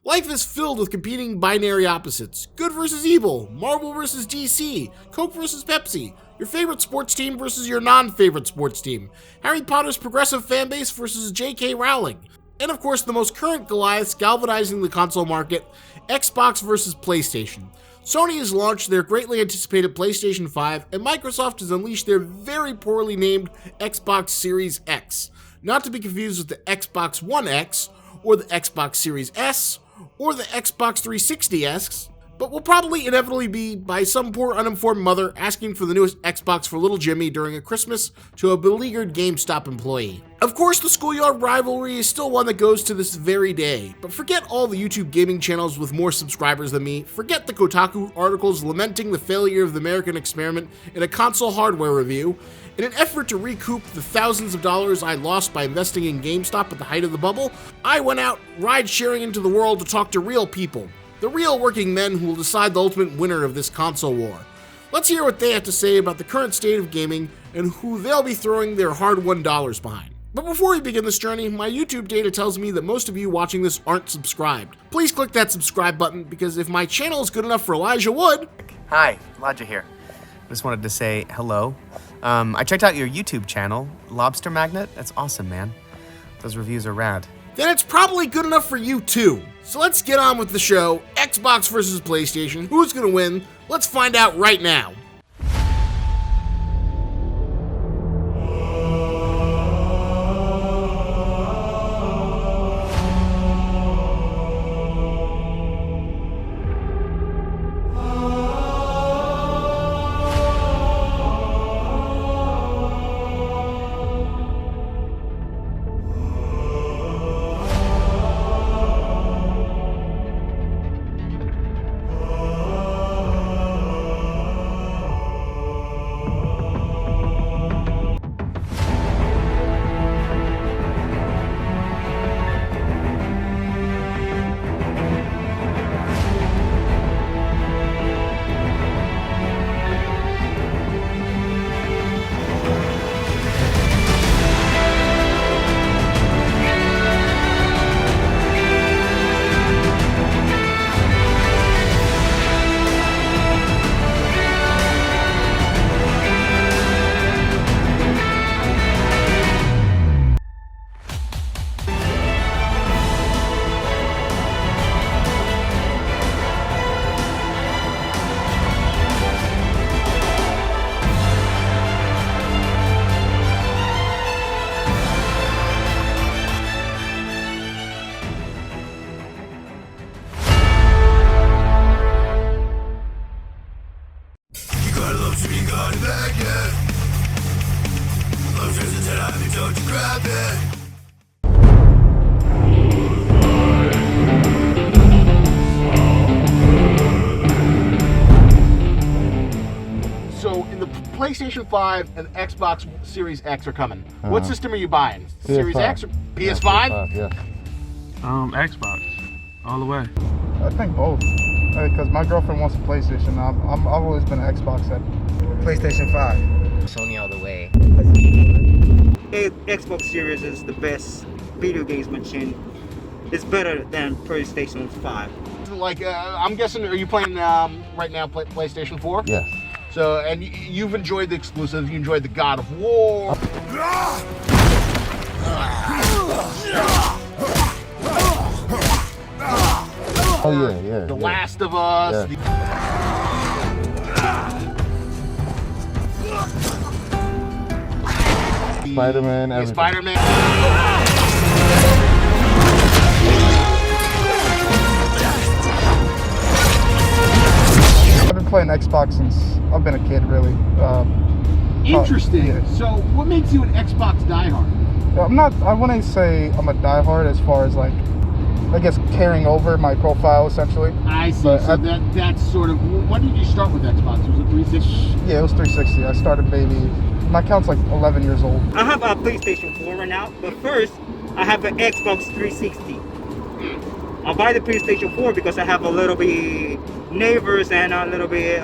Life is filled with competing binary opposites. Good versus evil, Marvel versus DC, Coke versus Pepsi, your favorite sports team versus your non-favorite sports team, Harry Potter's progressive fanbase versus J.K. Rowling, and of course the most current Goliaths galvanizing the console market, Xbox versus PlayStation. Sony has launched their greatly anticipated PlayStation 5, and Microsoft has unleashed their very poorly named Xbox Series X, not to be confused with the Xbox One X, or the Xbox Series S, or the Xbox 360S, but will probably inevitably be by some poor uninformed mother asking for the newest Xbox for little Jimmy during a Christmas to a beleaguered GameStop employee. Of course, the schoolyard rivalry is still one that goes to this very day, but forget all the YouTube gaming channels with more subscribers than me, forget the Kotaku articles lamenting the failure of the American experiment in a console hardware review. In an effort to recoup the thousands of dollars I lost by investing in GameStop at the height of the bubble, I went out ride-sharing into the world to talk to real people, the real working men who will decide the ultimate winner of this console war. Let's hear what they have to say about the current state of gaming and who they'll be throwing their hard-won dollars behind. But before we begin this journey, my YouTube data tells me that most of you watching this aren't subscribed. Please click that subscribe button, because if my channel is good enough for Elijah Wood... Hi, Elijah here. Just wanted to say hello. I checked out your YouTube channel, Lobster Magnet. That's awesome, man. Those reviews are rad. Then it's probably good enough for you too. So let's get on with the show. Xbox versus PlayStation. Who's gonna win? Let's find out right now. So in the PlayStation 5 and Xbox Series X are coming. What system are you buying? Series X or PS5? Yeah. Xbox, all the way. I think both. Because my girlfriend wants a PlayStation. I've always been an Xbox head. PlayStation 5. Sony all the way. Xbox Series is the best video games machine. It's better than PlayStation 5. Like, I'm guessing, are you playing right now PlayStation 4? Yes. So, and you've enjoyed the exclusives, you enjoyed the God of War. Oh yeah. The Last of Us. Spider-Man, everything. Spider-Man. I've been playing Xbox since I've been a kid, really. Interesting. Yeah. So, what makes you an Xbox diehard? I wouldn't say I'm a diehard as far as like, I guess carrying over my profile essentially. I see. But so that's sort of. When did you start with Xbox? Was it 360? Yeah, it was 360. I started maybe. My account's like 11 years old. I have a PlayStation 4 right now, but first I have an Xbox 360. I'll buy the PlayStation 4 because I have a little bit neighbors and a little bit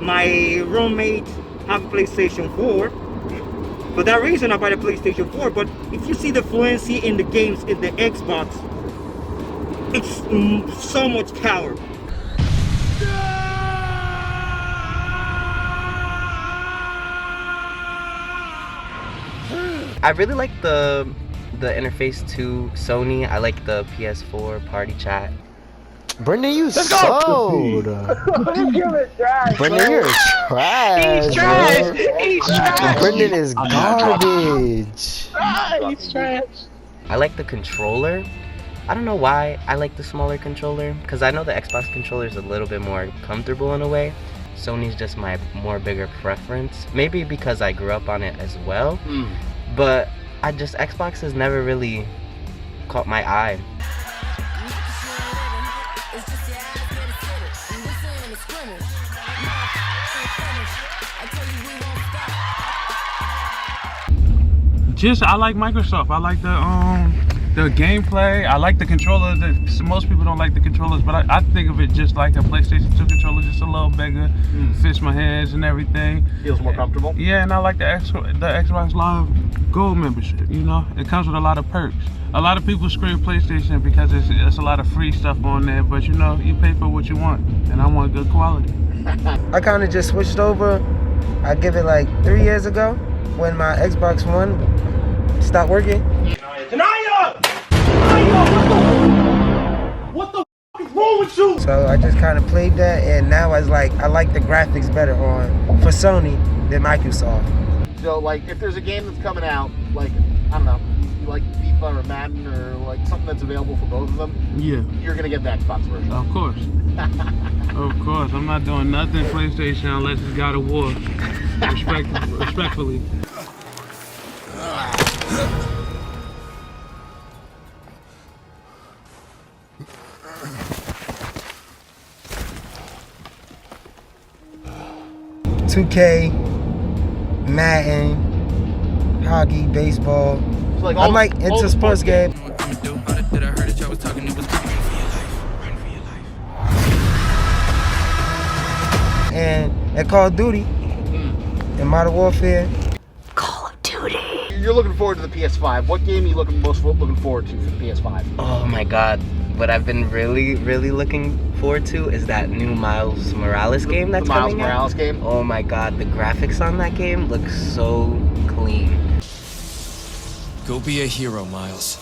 my roommate have a PlayStation 4. For that reason I buy the PlayStation 4. But if you see the fluency in the games in the Xbox, It's so much power. I really like the interface to Sony. I like the PS4 party chat. Brendan, you sold. Brendan, you're trash. He's trash. He's trash. Brendan is garbage. He's trash. I like the controller. I don't know why I like the smaller controller, because I know the Xbox controller is a little bit more comfortable in a way. Sony's just my more bigger preference. Maybe because I grew up on it as well. But Xbox has never really caught my eye. I like Microsoft. I like the gameplay. I like the controller. Most people don't like the controllers, but I think of it just like a PlayStation 2 controller, just a little bigger, fits my hands and everything. Feels more comfortable. Yeah, and I like the Xbox Live Gold membership. You know, it comes with a lot of perks. A lot of people scream PlayStation because it's a lot of free stuff on there, but you know, you pay for what you want, and I want good quality. I kind of just switched over. I give it like 3 years ago when my Xbox One stopped working. What the f is wrong with you? So I just kind of played that, and now I like the graphics better for Sony than Microsoft. So, like, if there's a game that's coming out, like, I don't know, you like FIFA or Madden or like something that's available for both of them, Yeah. you're gonna get the Xbox version. Of course. Of course. I'm not doing nothing PlayStation unless it's God of War. Respectfully. $2K, Madden, hockey, baseball. So, like, I'm like into sports games. And Call of Duty and Modern Warfare. Call of Duty. You're looking forward to the PS5. What game are you most looking forward to for the PS5? Oh my god. What I've been really looking forward to is that new Miles Morales game that's coming out. The Miles Morales game? Oh my god, the graphics on that game look so clean. Go be a hero, Miles.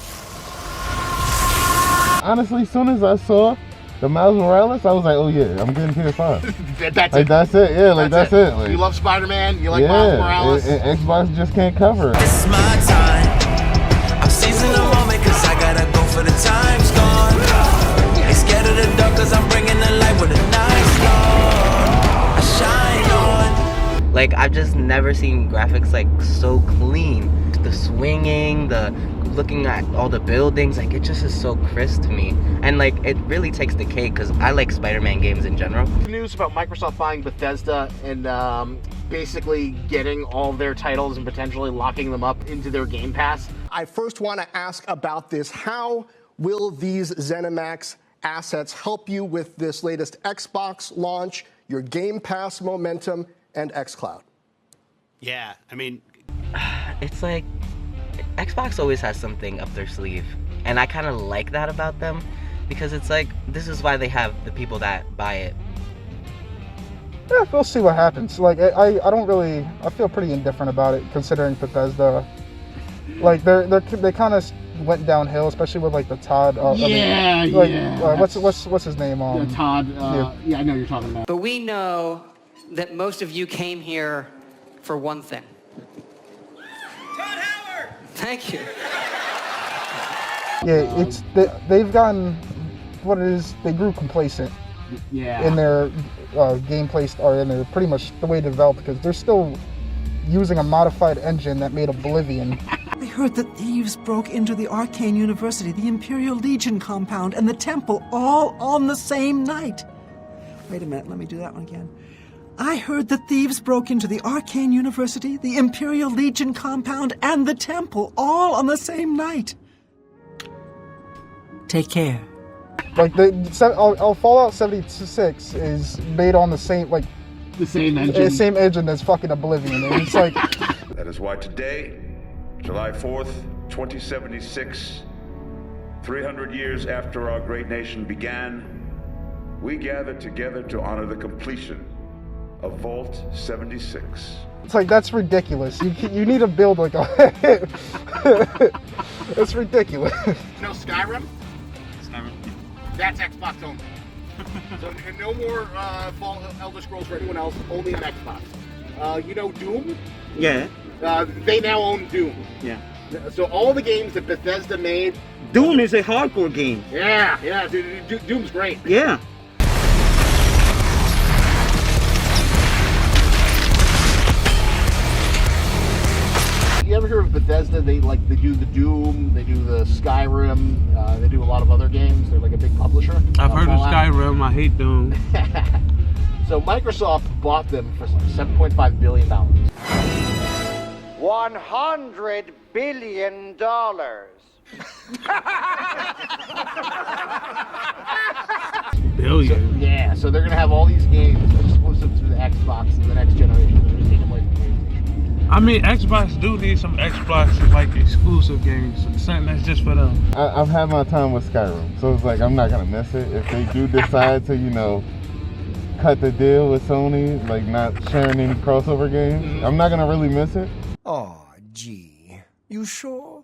Honestly, as soon as I saw the Miles Morales, I was like, oh yeah, I'm getting PS5. That's like, it. that's it. Yeah, like that's it. Like, you love Spider-Man. You like Miles Morales. Xbox just can't cover it. It's my time. I'm seizing the moment cause I gotta go for the time's gone. Ain't scared of the dark cause I'm bringing the light with a nice dawn. I shine on. Like, I've just never seen graphics like so clean. The swinging, the looking at all the buildings, like it just is so crisp to me. And like it really takes the cake because I like Spider-Man games in general. News about Microsoft buying Bethesda and basically getting all their titles and potentially locking them up into their Game Pass. I first want to ask about this. How will these ZeniMax assets help you with this latest Xbox launch, your Game Pass momentum, and xCloud? Yeah, I mean, it's like Xbox always has something up their sleeve, and I kind of like that about them because it's like this is why they have the people that buy it. Yeah, we'll see what happens. Like I don't really, I feel pretty indifferent about it considering Bethesda. Like they kind of went downhill, especially with like the Todd. What's his name? Todd. Yeah, I know you're talking about. But we know that most of you came here for one thing. Thank you. Yeah, they've gotten what it is. They grew complacent. Yeah. In their gameplay, or in their pretty much the way they develop, because they're still using a modified engine that made Oblivion. I heard that thieves broke into the Arcane University, the Imperial Legion compound, and the temple all on the same night. Wait a minute, let me do that one again. I heard that thieves broke into the Arcane University, the Imperial Legion compound, and the temple all on the same night. Take care. Like Fallout 76 is made on the same engine as fucking Oblivion. And it's like that is why today, July 4th, 2076, 300 years after our great nation began, we gathered together to honor the completion of Vault 76. It's like, that's ridiculous. You need to build like a... It's ridiculous. You know Skyrim? Skyrim. That's Xbox only. So no more Elder Scrolls for anyone else, only on Xbox. You know Doom? Yeah. They now own Doom. Yeah. So all the games that Bethesda made... Doom is a hardcore game. Yeah, dude, Doom's great. Yeah. You ever hear of Bethesda? They do the Doom, they do the Skyrim, they do a lot of other games. They're like a big publisher. I've heard of Skyrim. I hate Doom. So Microsoft bought them for $7.5 billion. $100 billion. Billion. So they're gonna have all these games exclusive to the Xbox in the next generation. They're just taking away from PlayStation. I mean, Xbox do need some Xbox like exclusive games, something that's just for them. I've had my time with Skyrim, so it's like I'm not gonna miss it. If they do decide to, cut the deal with Sony, like not sharing any crossover games, I'm not gonna really miss it. Oh, gee. You sure?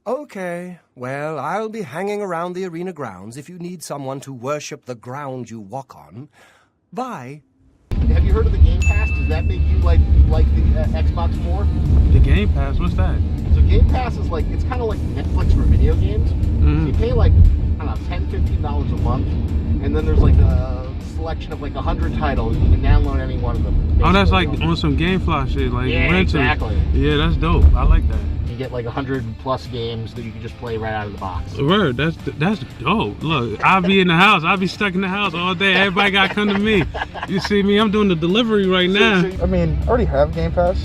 Okay. Well, I'll be hanging around the arena grounds if you need someone to worship the ground you walk on. Bye. Have you heard of the Game Pass? Does that make you like the Xbox more? The Game Pass? What's that? So Game Pass is it's kind of like Netflix for video games. Mm-hmm. So you pay I don't know, $10, $15 a month, and then there's a selection of 100 titles. You can download any one of them. Oh, that's like on some GameFly shit, like yeah, rental. Exactly. Yeah, that's dope. I like that. You get 100 plus games that you can just play right out of the box. Word, that's dope. Look, I'll be in the house. I'll be stuck in the house all day. Everybody got to come to me. You see me? I'm doing the delivery right now. I mean, I already have Game Pass,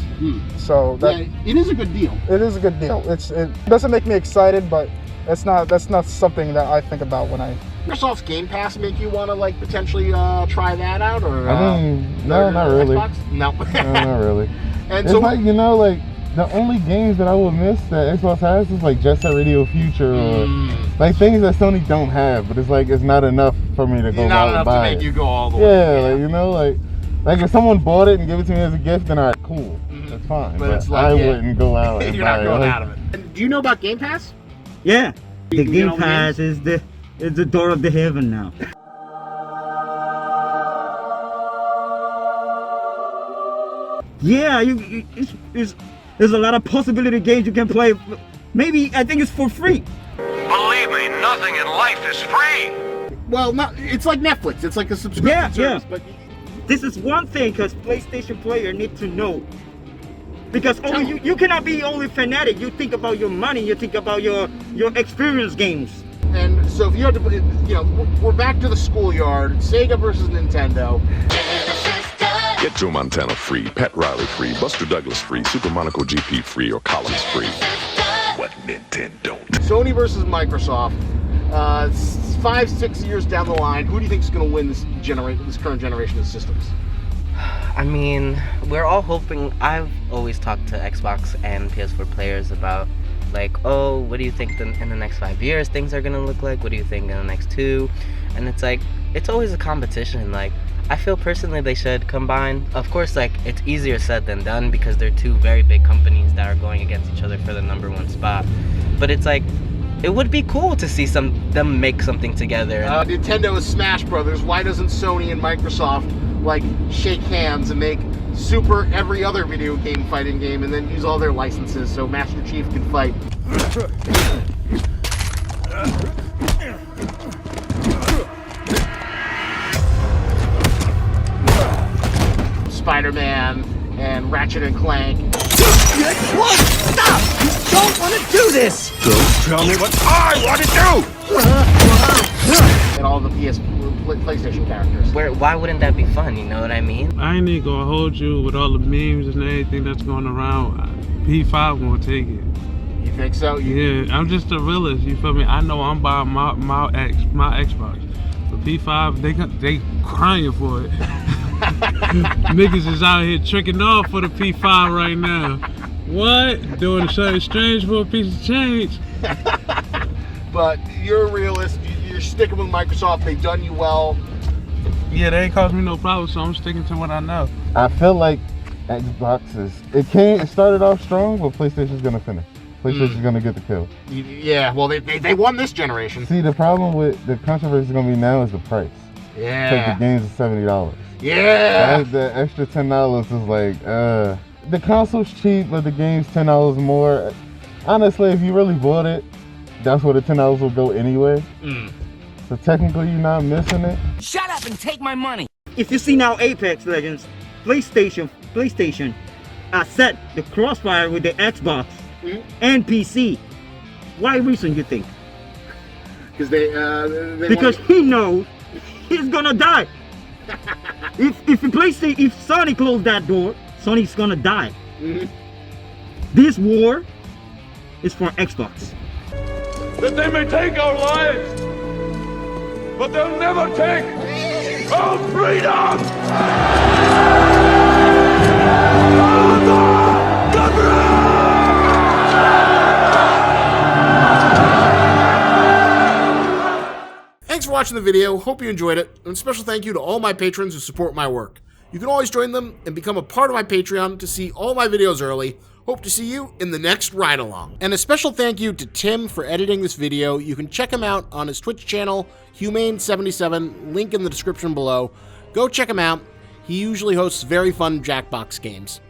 so that it is a good deal. It is a good deal. It doesn't make me excited, but that's not something that I think about when I. Microsoft's Game Pass make you want to potentially try that out, or? No, not really. Xbox? No. No, not really. And it's the only games that I would miss that Xbox has is Jet Set Radio Future or things that Sony don't have, but it's not enough for me to go out and buy it. To make you go all the way. Yeah, like if someone bought it and gave it to me as a gift, then alright, cool, that's fine. But it's I wouldn't go out and You're buy not going it. out of it. And do you know about Game Pass? Yeah, the Game Pass is the door of the heaven now. Yeah, there's a lot of possibility games you can play. Maybe I think it's for free. Believe me, nothing in life is free. Well, it's like Netflix. It's like a subscription service. But this is one thing because PlayStation player need to know. Because you cannot be only fanatic. You think about your money. You think about your experience games. And so if you had to, we're back to the schoolyard. Sega versus Nintendo. Get Joe Montana free, Pat Riley free, Buster Douglas free, Super Monaco GP free, or Collins free. What Nintendo? Sony versus Microsoft. 5-6 years down the line, who do you think is going to win this current generation of systems? I mean, we're all hoping. I've always talked to Xbox and PS4 players about what do you think in the next 5 years things are going to look like? What do you think in the next 2? And it's always a competition. I feel personally they should combine. Of course, it's easier said than done because they're two very big companies that are going against each other for the #1 spot. But it would be cool to see them make something together. Nintendo is Smash Brothers. Why doesn't Sony and Microsoft shake hands and make Super every other video game fighting game and then use all their licenses so Master Chief can fight? Spider-Man and Ratchet and Clank. What? Stop! You don't want to do this! Don't tell me what I want to do! And all the PlayStation characters. Why wouldn't that be fun? You know what I mean? I ain't even gonna hold you with all the memes and everything that's going around. P5 won't take it. You think so? Yeah, I'm just a realist. You feel me? I know I'm buying my Xbox. But P5, they crying for it. Niggas is out here tricking off for the P5 right now. What? Doing something strange for a piece of change. but you're a realist. You're sticking with Microsoft. They've done you well. Yeah, they ain't caused me no problem, so I'm sticking to what I know. I feel like Xbox it started off strong, but PlayStation's gonna finish. PlayStation's gonna get the kill. Yeah, well, they won this generation. See, the problem with the controversy is gonna be now is the price. Yeah. Like the games are $70. Yeah. The extra $10 is like, the console's cheap, but the game's $10 more. Honestly, if you really bought it, that's where the $10 will go anyway. So technically, you're not missing it. Shut up and take my money. If you see now Apex Legends, PlayStation set the crossfire with the Xbox and PC. Why reason you think? Because because he knows he's gonna die. if Sony closed that door, Sony's gonna die. This war is for Xbox. That they may take our lives, but they'll never take our freedom! Thanks for watching the video, hope you enjoyed it, and a special thank you to all my patrons who support my work. You can always join them and become a part of my Patreon to see all my videos early. Hope to see you in the next ride-along. And a special thank you to Tim for editing this video. You can check him out on his Twitch channel, Humane77, link in the description below. Go check him out. He usually hosts very fun Jackbox games.